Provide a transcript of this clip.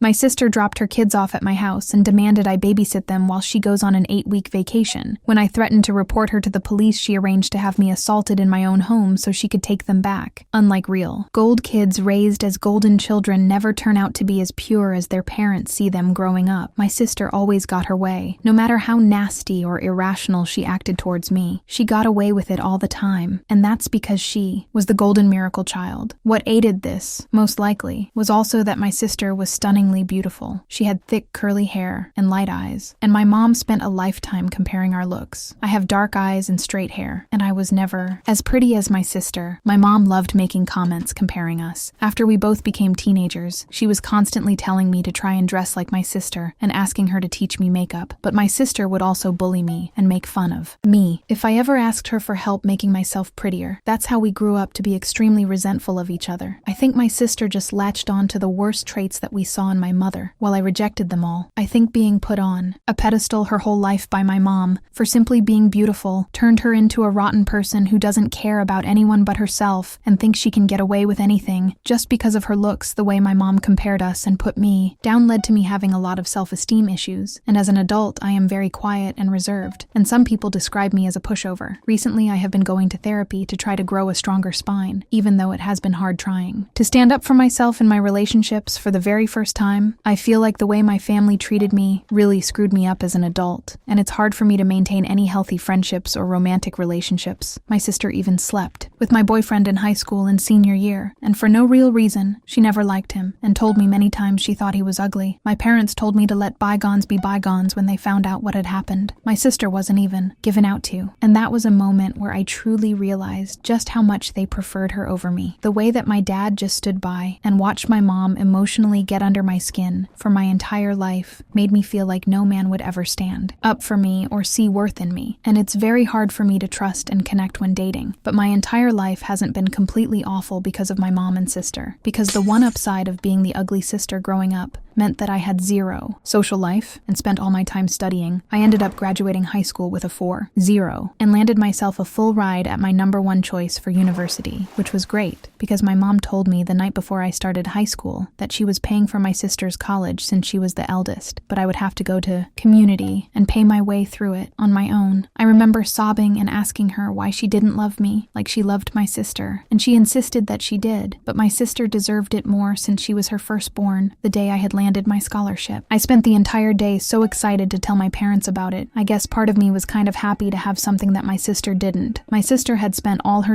My sister dropped her kids off at my house and demanded I babysit them while she goes on an 8-week vacation. When I threatened to report her to the police, she arranged to have me assaulted in my own home so she could take them back. Unlike real gold kids raised as golden children never turn out to be as pure as their parents see them growing up. My sister always got her way. No matter how nasty or irrational she acted towards me, she got away with it all the time, and that's because she was the golden miracle child. What aided this, most likely, was also that my sister was stunningly beautiful. She had thick curly hair and light eyes, and my mom spent a lifetime comparing our looks. I have dark eyes and straight hair, and I was never as pretty as my sister. My mom loved making comments comparing us. After we both became teenagers, she was constantly telling me to try and dress like my sister and asking her to teach me makeup, but my sister would also bully me and make fun of me if I ever asked her for help making myself prettier. That's how we grew up to be extremely resentful of each other. I think my sister just latched on to the worst traits that we saw in my mother, while I rejected them all. I think being put on a pedestal her whole life by my mom for simply being beautiful turned her into a rotten person who doesn't care about anyone but herself and thinks she can get away with anything just because of her looks. The way my mom compared us and put me down led to me having a lot of self-esteem issues, and as an adult I am very quiet and reserved, and some people describe me as a pushover. Recently I have been going to therapy to try to grow a stronger spine, even though it has been hard trying. To stand up for myself in my relationships for the very first time, I feel like the way my family treated me really screwed me up as an adult, and it's hard for me to maintain any healthy friendships or romantic relationships. My sister even slept with my boyfriend in high school in senior year, and for no real reason. She never liked him and told me many times she thought he was ugly. My parents told me to let bygones be bygones when they found out what had happened. My sister wasn't even given out to, and that was a moment where I truly realized just how much they preferred her over me. The way that my dad just stood by and watched my mom emotionally get under my skin for my entire life made me feel like no man would ever stand up for me or see worth in me, and it's very hard for me to trust and connect when dating. But my entire life hasn't been completely awful because of my mom and sister, because the one upside of being the ugly sister growing up meant that I had zero social life and spent all my time studying. I ended up graduating high school with a 4.0 and landed myself a full ride at my #1 choice for university, which was great because my mom told me the night before I started high school that she was paying for my sister's college since she was the eldest, but I would have to go to community and pay my way through it on my own. I remember sobbing and asking her why she didn't love me like she loved my sister, and she insisted that she did, but my sister deserved it more since she was her firstborn the day I had landed my scholarship. I spent the entire day so excited to tell my parents about it. I guess part of me was kind of happy to have something that my sister didn't. My sister had spent all her